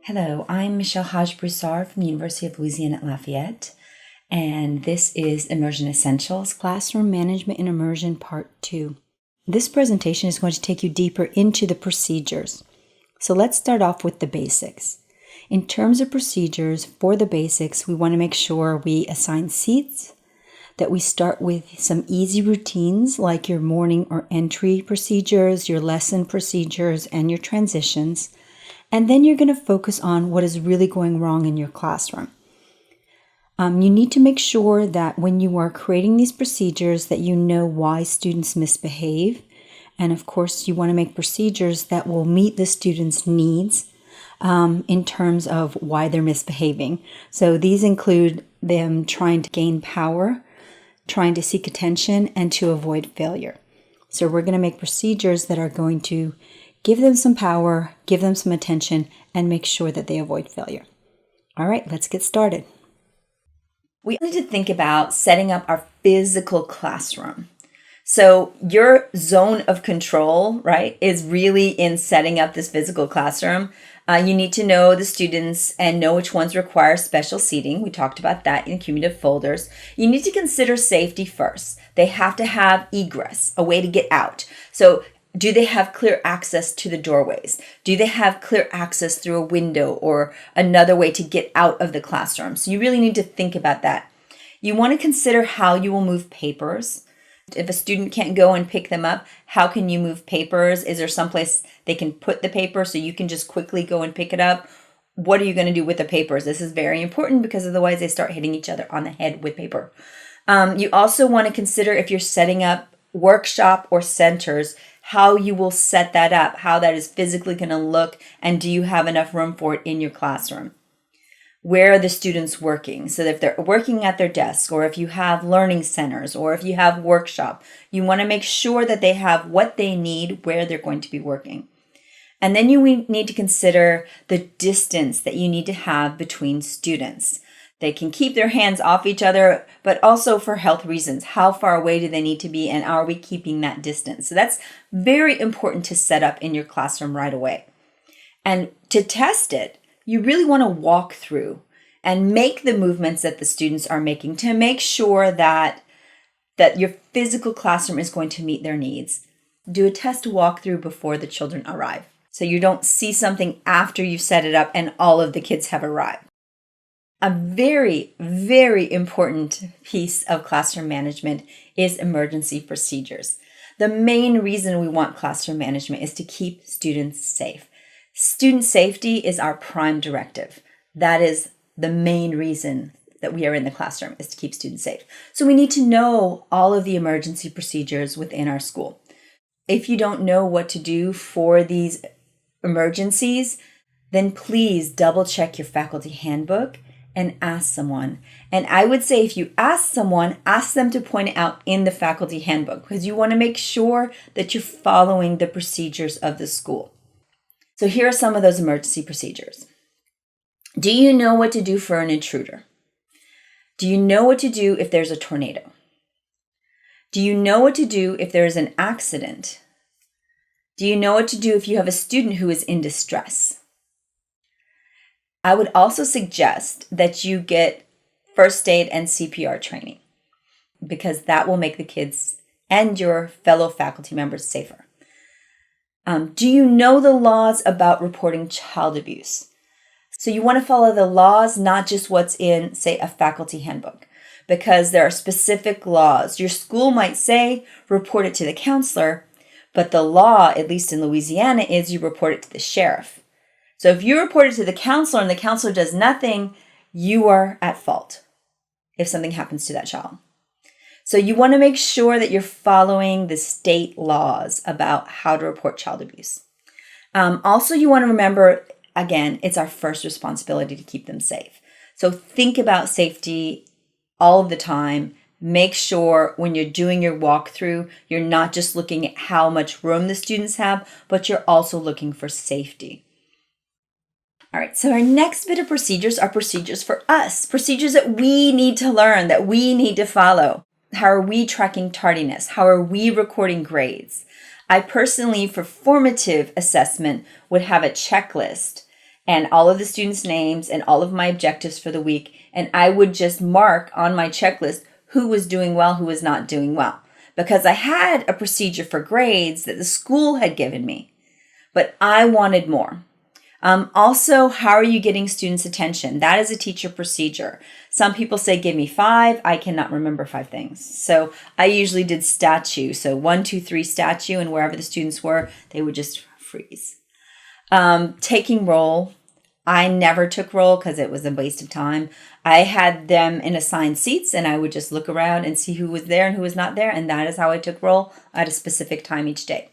Hello, I'm Michelle Haj-Broussard from the University of Louisiana at Lafayette, and this is Immersion Essentials, Classroom Management in Immersion Part 2. This presentation is going to take you deeper into the procedures. So let's start off with the basics. In terms of procedures, for the basics, we want to make sure we assign seats, that we start with some easy routines like your morning or entry procedures, your lesson procedures, and your transitions. And then you're going to focus on what is really going wrong in your classroom. You need to make sure that when you are creating these procedures that you know why students misbehave. And of course, you want to make procedures that will meet the students' needs in terms of why they're misbehaving. So these include them trying to gain power, trying to seek attention, and to avoid failure. So we're going to make procedures that are going to give them some power, give them some attention, and make sure that they avoid failure. All right, let's get started. We need to think about setting up our physical classroom. So your zone of control, right, is really in setting up this physical classroom. You need to know the students and know which ones require special seating. We talked about that in cumulative folders. You need to consider safety first. They have to have egress, a way to get out. So do they have clear access to the doorways? Do they have clear access through a window or another way to get out of the classroom? So you really need to think about that. You want to consider how you will move papers. If a student can't go and pick them up, how can you move papers? Is there someplace they can put the paper so you can just quickly go and pick it up? What are you going to do with the papers? This is very important because otherwise they start hitting each other on the head with paper. You also want to consider if you're setting up workshop or centers, how you will set that up, how that is physically going to look, and do you have enough room for it in your classroom? Where are the students working? So if they're working at their desk, or if you have learning centers, or if you have workshop, you want to make sure that they have what they need where they're going to be working. And then you need to consider the distance that you need to have between students. They can keep their hands off each other, but also for health reasons. How far away do they need to be, and are we keeping that distance? So that's very important to set up in your classroom right away. And to test it, you really want to walk through and make the movements that the students are making to make sure that your physical classroom is going to meet their needs. Do a test walkthrough before the children arrive, so you don't see something after you've set it up and all of the kids have arrived. A very, very important piece of classroom management is emergency procedures. The main reason we want classroom management is to keep students safe. Student safety is our prime directive. That is the main reason that we are in the classroom, is to keep students safe. So we need to know all of the emergency procedures within our school. If you don't know what to do for these emergencies, then please double check your faculty handbook and ask someone. And I would say if you ask someone, ask them to point it out in the faculty handbook, because you want to make sure that you're following the procedures of the school. So here are some of those emergency procedures. Do you know what to do for an intruder? Do you know what to do if there's a tornado? Do you know what to do if there is an accident? Do you know what to do if you have a student who is in distress? I would also suggest that you get first aid and CPR training, because that will make the kids and your fellow faculty members safer. Do you know the laws about reporting child abuse? So you want to follow the laws, not just what's in, say, a faculty handbook, because there are specific laws. Your school might say report it to the counselor, but the law, at least in Louisiana, is you report it to the sheriff. So if you report it to the counselor and the counselor does nothing, you are at fault if something happens to that child. So you want to make sure that you're following the state laws about how to report child abuse. Also, you want to remember, again, it's our first responsibility to keep them safe. So think about safety all of the time. Make sure when you're doing your walkthrough, you're not just looking at how much room the students have, but you're also looking for safety. All right, so our next bit of procedures are procedures for us, procedures that we need to learn, that we need to follow. How are we tracking tardiness? How are we recording grades? I personally, for formative assessment, would have a checklist and all of the students' names and all of my objectives for the week. And I would just mark on my checklist who was doing well, who was not doing well. Because I had a procedure for grades that the school had given me, but I wanted more. Also, how are you getting students' attention? That is a teacher procedure. Some people say, give me 5. I cannot remember 5 things. So I usually did statue. So 1, 2, 3 statue, and wherever the students were, they would just freeze. Taking roll. I never took roll because it was a waste of time. I had them in assigned seats, and I would just look around and see who was there and who was not there. And that is how I took roll at a specific time each day.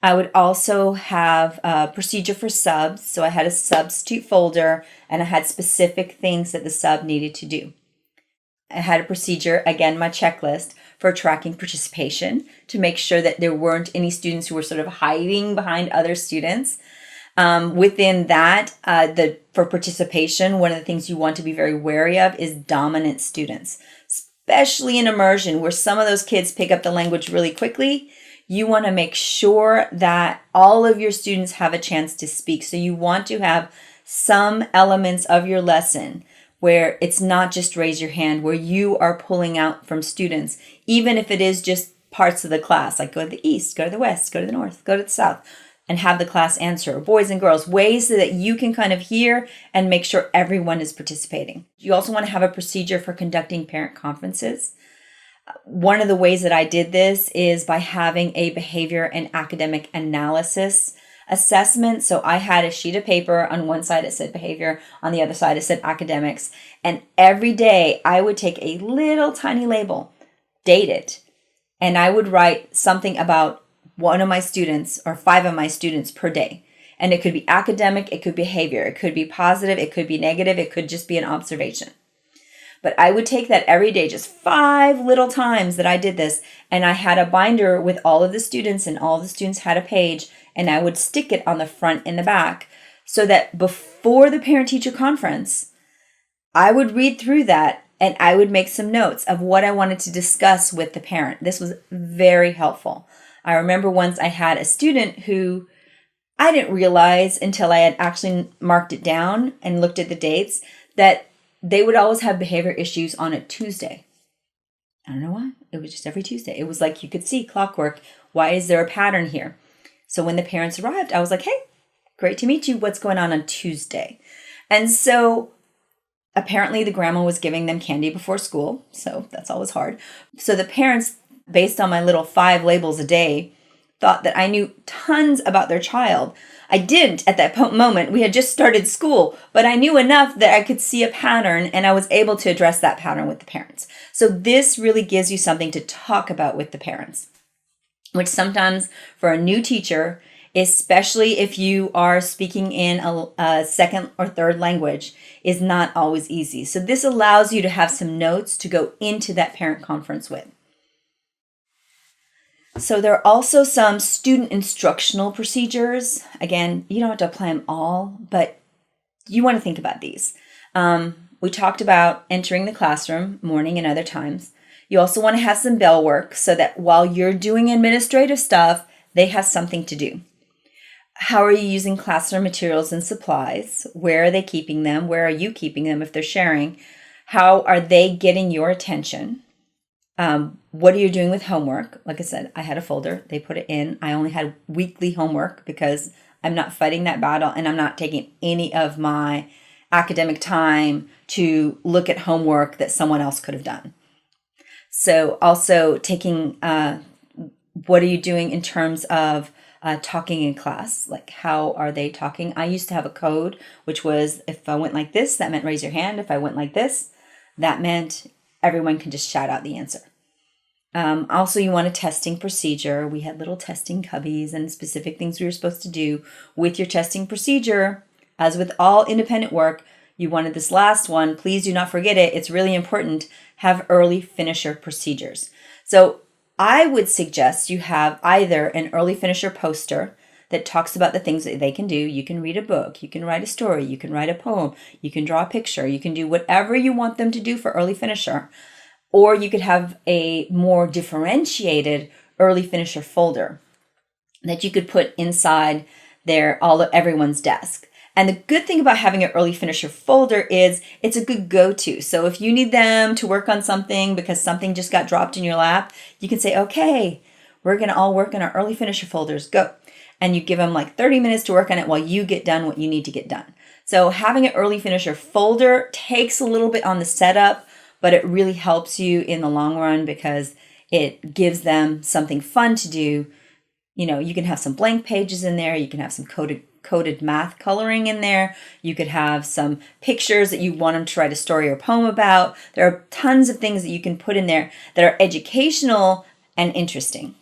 I would also have a procedure for subs. So I had a substitute folder, and I had specific things that the sub needed to do. I had a procedure, again, my checklist, for tracking participation to make sure that there weren't any students who were sort of hiding behind other students. Within that, for participation, one of the things you want to be very wary of is dominant students, especially in immersion, where some of those kids pick up the language really quickly. You want to make sure that all of your students have a chance to speak. So you want to have some elements of your lesson where it's not just raise your hand, where you are pulling out from students, even if it is just parts of the class, like go to the east, go to the west, go to the north, go to the south, and have the class answer, boys and girls, ways so that you can kind of hear and make sure everyone is participating. You also want to have a procedure for conducting parent conferences. One of the ways that I did this is by having a behavior and academic analysis assessment. So I had a sheet of paper. On one side it said behavior, on the other side it said academics. And every day I would take a little tiny label, date it, and I would write something about one of my students or 5 of my students per day. And it could be academic, it could be behavior, it could be positive, it could be negative, it could just be an observation. But I would take that every day, just 5 little times that I did this. And I had a binder with all of the students, and all the students had a page, and I would stick it on the front and the back so that before the parent-teacher conference, I would read through that and I would make some notes of what I wanted to discuss with the parent. This was very helpful. I remember once I had a student who I didn't realize until I had actually marked it down and looked at the dates that they would always have behavior issues on a Tuesday. I don't know why. It was just every Tuesday. It was like you could see clockwork. Why is there a pattern here? So when the parents arrived, I was like, hey, great to meet you. What's going on Tuesday? And so apparently the grandma was giving them candy before school. So that's always hard. So the parents, based on my little 5 labels a day, thought that I knew tons about their child. I didn't at that moment. We had just started school, but I knew enough that I could see a pattern, and I was able to address that pattern with the parents. So this really gives you something to talk about with the parents, which sometimes for a new teacher, especially if you are speaking in a second or third language, is not always easy. So this allows you to have some notes to go into that parent conference with. So there are also some student instructional procedures. Again, you don't have to apply them all, but you want to think about these. We talked about entering the classroom morning and other times. You also want to have some bell work so that while you're doing administrative stuff, they have something to do. How are you using classroom materials and supplies? Where are they keeping them? Where are you keeping them if they're sharing? How are they getting your attention? What are you doing with homework? Like I said, I had a folder. They put it in. I only had weekly homework because I'm not fighting that battle, and I'm not taking any of my academic time to look at homework that someone else could have done. So also taking, what are you doing in terms of talking in class? Like, how are they talking? I used to have a code, which was if I went like this, that meant raise your hand. If I went like this, that meant everyone can just shout out the answer. Also, you want a testing procedure. We had little testing cubbies and specific things we were supposed to do with your testing procedure. As with all independent work, you wanted this last one. Please do not forget it. It's really important. Have early finisher procedures. So I would suggest you have either an early finisher poster that talks about the things that they can do. You can read a book, you can write a story, you can write a poem, you can draw a picture, you can do whatever you want them to do for early finisher. Or you could have a more differentiated early finisher folder that you could put inside everyone's desk. And the good thing about having an early finisher folder is it's a good go-to. So if you need them to work on something because something just got dropped in your lap, you can say, okay, we're going to all work in our early finisher folders. Go. And you give them like 30 minutes to work on it while you get done what you need to get done. So having an early finisher folder takes a little bit on the setup, but it really helps you in the long run because it gives them something fun to do. You know, you can have some blank pages in there. You can have some coded math coloring in there. You could have some pictures that you want them to write a story or poem about. There are tons of things that you can put in there that are educational and interesting.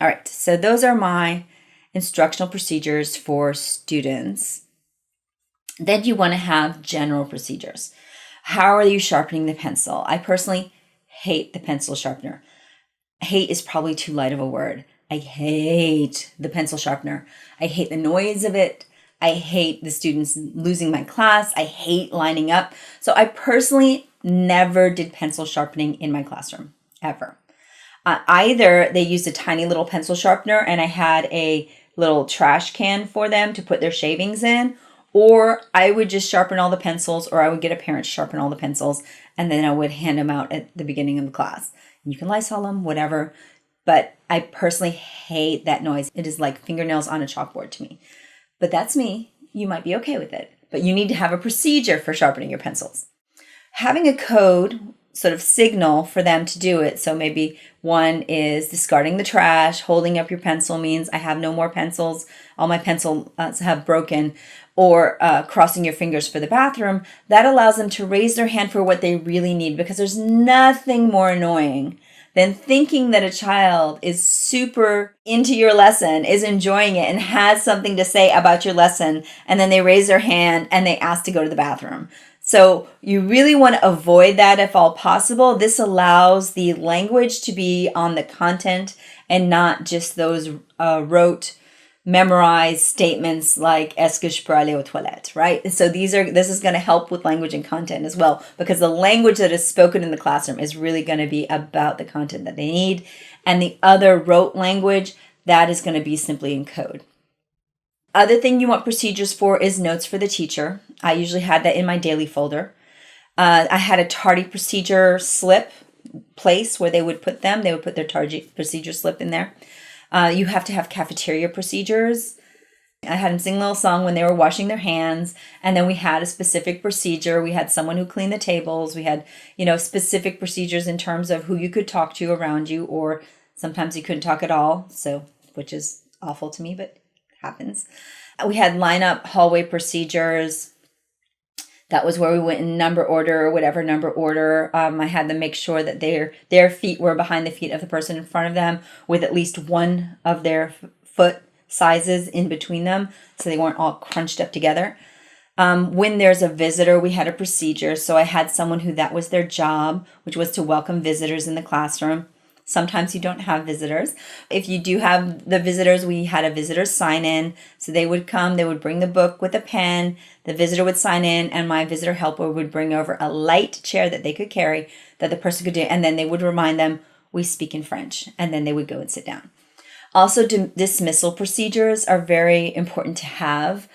All right, so those are my instructional procedures for students. Then you want to have general procedures. How are you sharpening the pencil? I personally hate the pencil sharpener. Hate is probably too light of a word. I hate the pencil sharpener. I hate the noise of it. I hate the students losing my class. I hate lining up. So I personally never did pencil sharpening in my classroom, ever. Either they used a tiny little pencil sharpener and I had a little trash can for them to put their shavings in, or I would just sharpen all the pencils, or I would get a parent to sharpen all the pencils, and then I would hand them out at the beginning of the class. You can Lysol them, whatever, but I personally hate that noise. It is like fingernails on a chalkboard to me. But that's me. You might be okay with it, but you need to have a procedure for sharpening your pencils. Having a code sort of signal for them to do it. So maybe one is discarding the trash. Holding up your pencil means I have no more pencils. All my pencils have broken. Or crossing your fingers for the bathroom. That allows them to raise their hand for what they really need, because there's nothing more annoying than thinking that a child is super into your lesson, is enjoying it, and has something to say about your lesson, and then they raise their hand and they ask to go to the bathroom. So you really want to avoid that if all possible. This allows the language to be on the content and not just those rote, memorized statements like "Est-ce que je peux aller aux toilettes?" Right? So this is going to help with language and content as well, because the language that is spoken in the classroom is really going to be about the content that they need, and the other rote language, that is going to be simply in code. Other thing you want procedures for is notes for the teacher. I usually had that in my daily folder. I had a tardy procedure slip place where they would put them. They would put their tardy procedure slip in there. You have to have cafeteria procedures. I had them sing a little song when they were washing their hands. And then we had a specific procedure. We had someone who cleaned the tables. We had, specific procedures in terms of who you could talk to around you, or sometimes you couldn't talk at all. So, which is awful to me, but happens. We had lineup hallway procedures. That was where we went in number order, or whatever number order. I had them make sure that their feet were behind the feet of the person in front of them, with at least one of their foot sizes in between them, so they weren't all crunched up together. When there's a visitor, we had a procedure. So I had someone who that was their job, which was to welcome visitors in the classroom. Sometimes you don't have visitors. If you do have the visitors, we had a visitor sign in. So they would come, they would bring the book with a pen, the visitor would sign in, and my visitor helper would bring over a light chair that they could carry, that the person could do, and then they would remind them, we speak in French, and then they would go and sit down. Also, dismissal procedures are very important to have.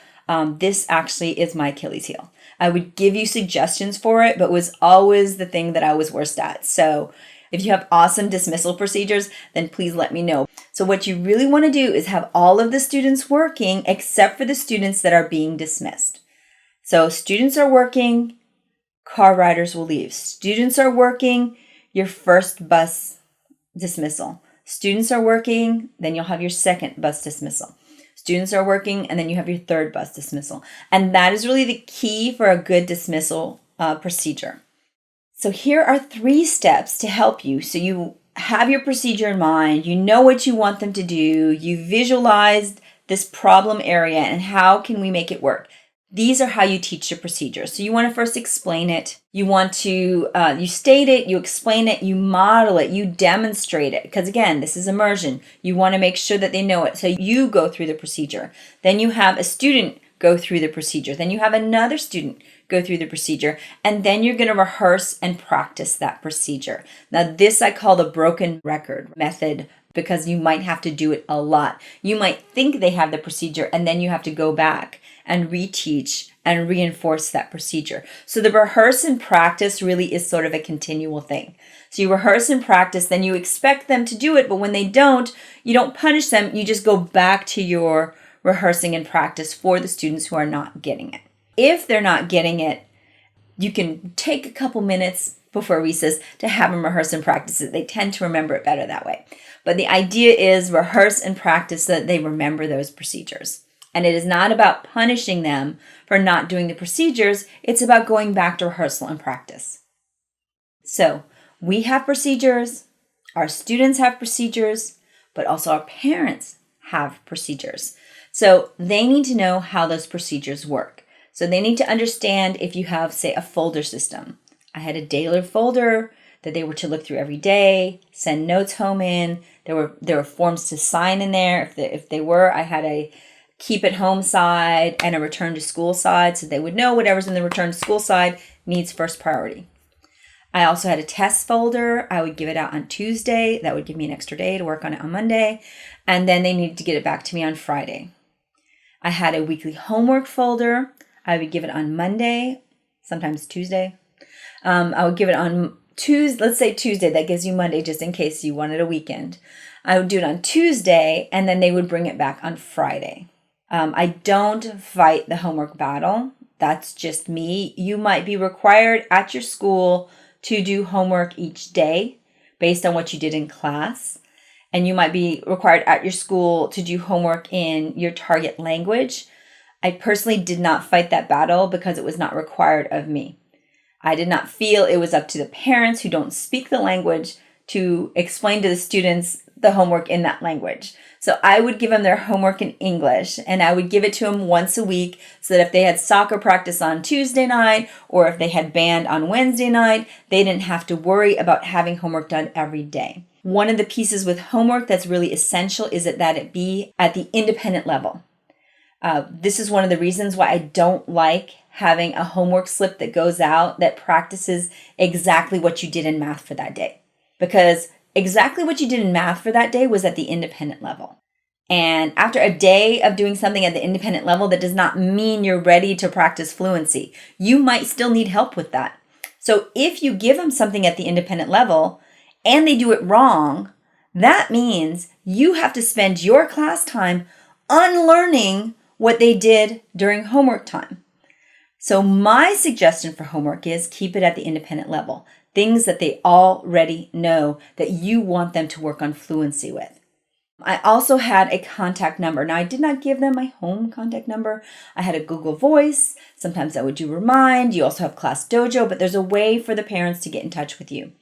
This actually is my Achilles heel. I would give you suggestions for it, but was always the thing that I was worst at. So if you have awesome dismissal procedures, then please let me know. So what you really want to do is have all of the students working except for the students that are being dismissed. So students are working, car riders will leave. Students are working, your first bus dismissal. Students are working, then you'll have your second bus dismissal. Students are working, and then you have your third bus dismissal. And that is really the key for a good dismissal procedure. So here are 3 steps to help you. So you have your procedure in mind, you know what you want them to do, you visualized this problem area and how can we make it work. These are how you teach the procedure. So you want to first explain it. You want to, you state it, you explain it, you model it, you demonstrate it. Because again, this is immersion. You want to make sure that they know it. So you go through the procedure. Then you have a student go through the procedure. Then you have another student go through the procedure. And then you're going to rehearse and practice that procedure. Now this I call the broken record method because you might have to do it a lot. You might think they have the procedure and then you have to go back and reteach and reinforce that procedure. So the rehearse and practice really is sort of a continual thing. So you rehearse and practice, then you expect them to do it, but when they don't, you don't punish them. You just go back to your rehearsing and practice for the students who are not getting it. If they're not getting it, you can take a couple minutes before recess to have them rehearse and practice it. They tend to remember it better that way. But the idea is rehearse and practice so that they remember those procedures. And it is not about punishing them for not doing the procedures. It's about going back to rehearsal and practice. So we have procedures, our students have procedures, but also our parents have procedures. So they need to know how those procedures work. So they need to understand if you have, say, a folder system. I had a daily folder that they were to look through every day, send notes home in. There were forms to sign in there. If they were, I had a keep at home side and a return to school side, so they would know whatever's in the return to school side needs first priority. I also had a test folder. I would give it out on Tuesday. That would give me an extra day to work on it on Monday. And then they needed to get it back to me on Friday. I had a weekly homework folder. I would give it on Monday, sometimes Tuesday. I would give it on Tuesday, let's say Tuesday. That gives you Monday just in case you wanted a weekend. I would do it on Tuesday, and then they would bring it back on Friday. I don't fight the homework battle. That's just me. You might be required at your school to do homework each day based on what you did in class. And you might be required at your school to do homework in your target language. I personally did not fight that battle because it was not required of me. I did not feel it was up to the parents who don't speak the language to explain to the students the homework in that language. So I would give them their homework in English, and I would give it to them once a week so that if they had soccer practice on Tuesday night or if they had band on Wednesday night, they didn't have to worry about having homework done every day. One of the pieces with homework that's really essential is that it be at the independent level. This is one of the reasons why I don't like having a homework slip that goes out that practices exactly what you did in math for that day. Because exactly what you did in math for that day was at the independent level. And after a day of doing something at the independent level, that does not mean you're ready to practice fluency. You might still need help with that. So if you give them something at the independent level and they do it wrong, that means you have to spend your class time unlearning what they did during homework time. So my suggestion for homework is keep it at the independent level. Things that they already know that you want them to work on fluency with. I also had a contact number. Now, I did not give them my home contact number. I had a Google Voice. Sometimes I would do Remind. You also have Class Dojo, but there's a way for the parents to get in touch with you.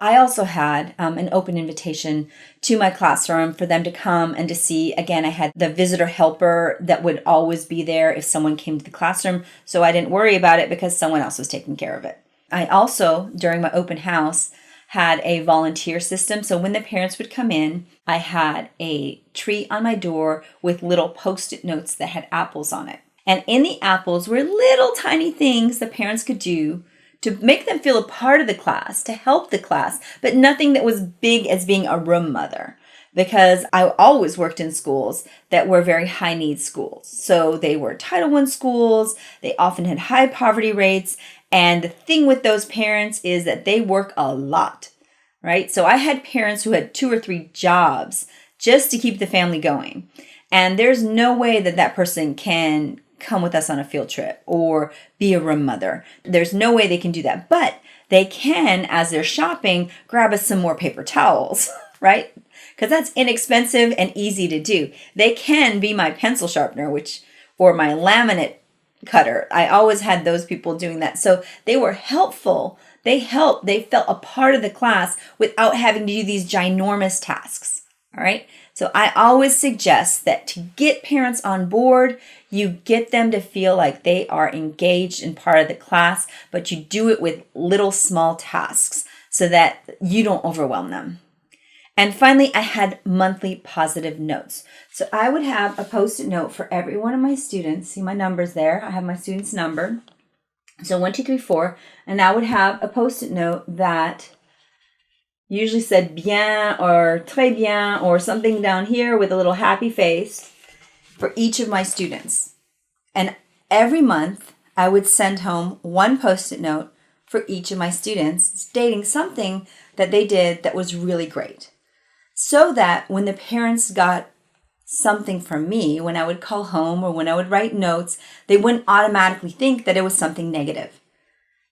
I also had an open invitation to my classroom for them to come and to see. Again, I had the visitor helper that would always be there if someone came to the classroom, so I didn't worry about it because someone else was taking care of it. I also, during my open house, had a volunteer system. So when the parents would come in, I had a tree on my door with little Post-it notes that had apples on it. And in the apples were little tiny things the parents could do to make them feel a part of the class, to help the class, but nothing that was big as being a room mother. Because I always worked in schools that were very high needs schools. So they were Title I schools, they often had high poverty rates, and the thing with those parents is that they work a lot, right? So I had parents who had 2 or 3 jobs just to keep the family going. And there's no way that that person can come with us on a field trip or be a room mother. There's no way they can do that. But they can, as they're shopping, grab us some more paper towels, right? Because that's inexpensive and easy to do. They can be my pencil sharpener, or my laminate cutter. I always had those people doing that. So they were helpful. They helped. They felt a part of the class without having to do these ginormous tasks. All right. So I always suggest that to get parents on board, you get them to feel like they are engaged in part of the class, but you do it with little small tasks so that you don't overwhelm them. And finally, I had monthly positive notes. So I would have a Post-it note for every one of my students. See my numbers there? I have my students numbered. So 1, 2, 3, 4. And I would have a Post-it note that usually said bien or très bien or something down here with a little happy face for each of my students. And every month I would send home one Post-it note for each of my students stating something that they did that was really great. So that when the parents got something from me, when I would call home or when I would write notes, they wouldn't automatically think that it was something negative.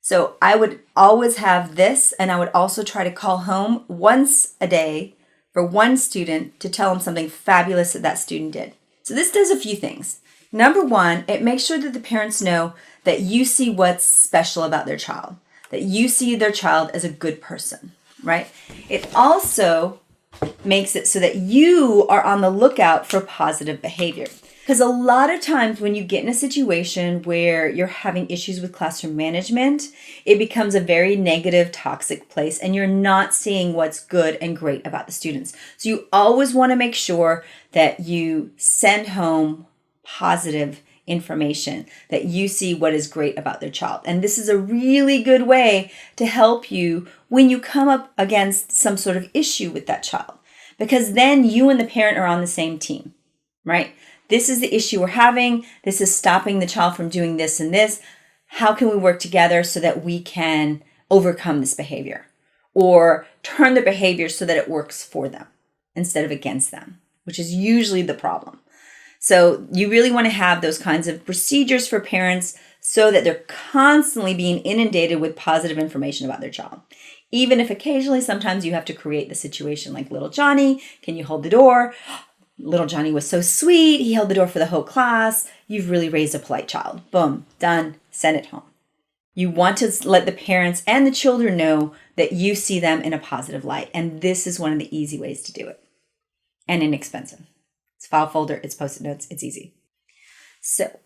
So I would always have this, and I would also try to call home once a day for one student to tell them something fabulous that that student did. So this does a few things. Number one, it makes sure that the parents know that you see what's special about their child, that you see their child as a good person, right? It also makes it so that you are on the lookout for positive behavior. Because a lot of times when you get in a situation where you're having issues with classroom management, it becomes a very negative, toxic place, and you're not seeing what's good and great about the students. So you always want to make sure that you send home positive information, that you see what is great about their child. And this is a really good way to help you when you come up against some sort of issue with that child, because then you and the parent are on the same team, right? This is the issue we're having. This is stopping the child from doing this and this. How can we work together so that we can overcome this behavior or turn the behavior so that it works for them instead of against them, which is usually the problem. So you really want to have those kinds of procedures for parents so that they're constantly being inundated with positive information about their child. Even if occasionally, sometimes you have to create the situation like little Johnny, can you hold the door? Little Johnny was so sweet. He held the door for the whole class. You've really raised a polite child. Boom, done, send it home. You want to let the parents and the children know that you see them in a positive light. And this is one of the easy ways to do it. And inexpensive. It's file folder, it's Post-it notes, it's easy. So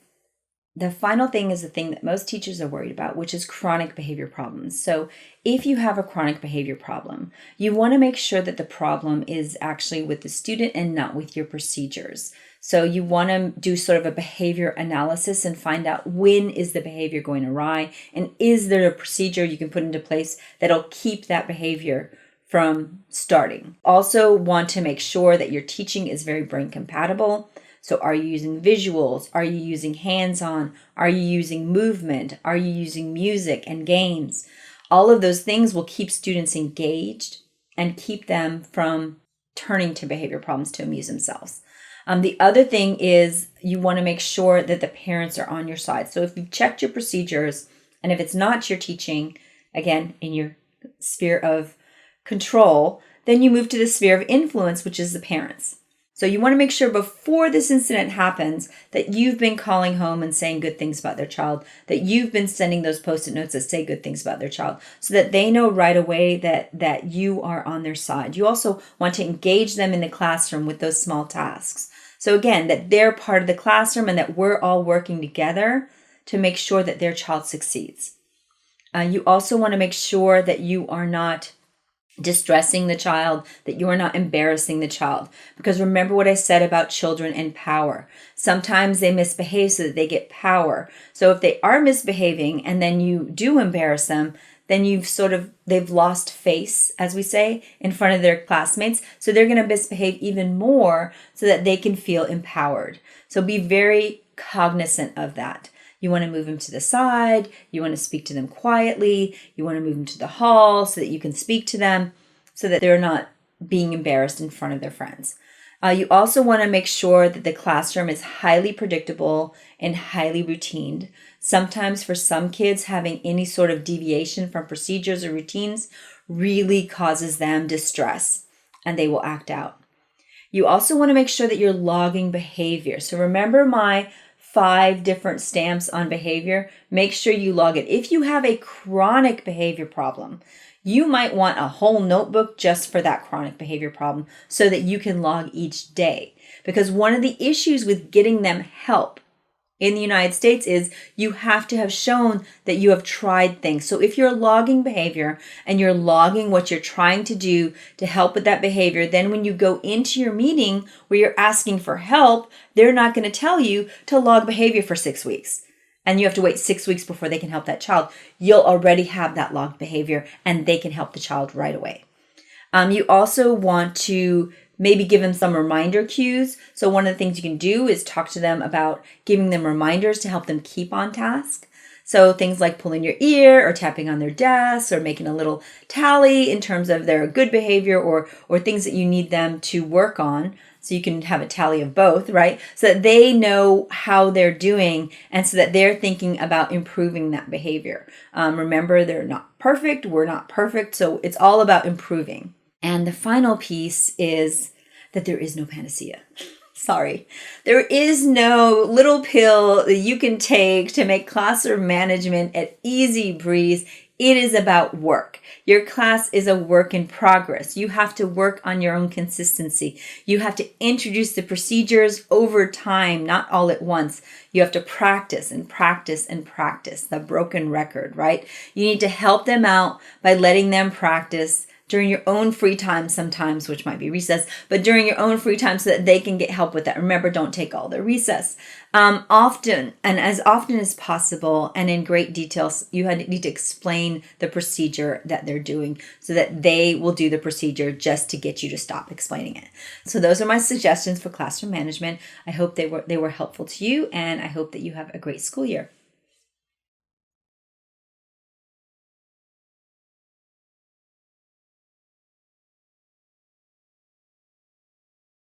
the final thing is the thing that most teachers are worried about, which is chronic behavior problems. So if you have a chronic behavior problem, you want to make sure that the problem is actually with the student and not with your procedures. So you want to do sort of a behavior analysis and find out when is the behavior going awry, and is there a procedure you can put into place that'll keep that behavior from starting. Also want to make sure that your teaching is very brain compatible. So are you using visuals? Are you using hands-on? Are you using movement? Are you using music and games? All of those things will keep students engaged and keep them from turning to behavior problems to amuse themselves. The other thing is you want to make sure that the parents are on your side. So if you've checked your procedures, and if it's not your teaching, again, in your sphere of control, then you move to the sphere of influence, which is the parents. So you want to make sure before this incident happens that you've been calling home and saying good things about their child, that you've been sending those Post-it notes that say good things about their child, so that they know right away that you are on their side. You also want to engage them in the classroom with those small tasks. So again, that they're part of the classroom and that we're all working together to make sure that their child succeeds. You also want to make sure that you are not distressing the child, that you are not embarrassing the child. Because remember what I said about children and power. Sometimes they misbehave so that they get power. So if they are misbehaving and then you do embarrass them, then they've lost face, as we say, in front of their classmates. So they're going to misbehave even more so that they can feel empowered. So be very cognizant of that. You want to move them to the side. You want to speak to them quietly. You want to move them to the hall so that you can speak to them so that they're not being embarrassed in front of their friends. You also want to make sure that the classroom is highly predictable and highly routined. Sometimes for some kids, having any sort of deviation from procedures or routines really causes them distress and they will act out. You also want to make sure that you're logging behavior. So remember my 5 different stamps on behavior. Make sure you log it. If you have a chronic behavior problem, you might want a whole notebook just for that chronic behavior problem so that you can log each day. Because one of the issues with getting them help in the United States is you have to have shown that you have tried things. So if you're logging behavior and you're logging what you're trying to do to help with that behavior, then when you go into your meeting where you're asking for help, they're not going to tell you to log behavior for 6 weeks. And you have to wait 6 weeks before they can help that child. You'll already have that logged behavior and they can help the child right away. You also want to maybe give them some reminder cues. So one of the things you can do is talk to them about giving them reminders to help them keep on task. So things like pulling your ear or tapping on their desk or making a little tally in terms of their good behavior or things that you need them to work on. So you can have a tally of both, right? So that they know how they're doing and so that they're thinking about improving that behavior. Remember, they're not perfect. We're not perfect. So it's all about improving. And the final piece is that there is no panacea. Sorry. There is no little pill that you can take to make classroom management an easy breeze. It is about work. Your class is a work in progress. You have to work on your own consistency. You have to introduce the procedures over time, not all at once. You have to practice and practice and practice, the broken record, right? You need to help them out by letting them practice during your own free time sometimes, which might be recess, but during your own free time so that they can get help with that. Remember, don't take all their recess. Often, and as often as possible, and in great details, you need to explain the procedure that they're doing so that they will do the procedure just to get you to stop explaining it. So those are my suggestions for classroom management. I hope they were helpful to you, and I hope that you have a great school year.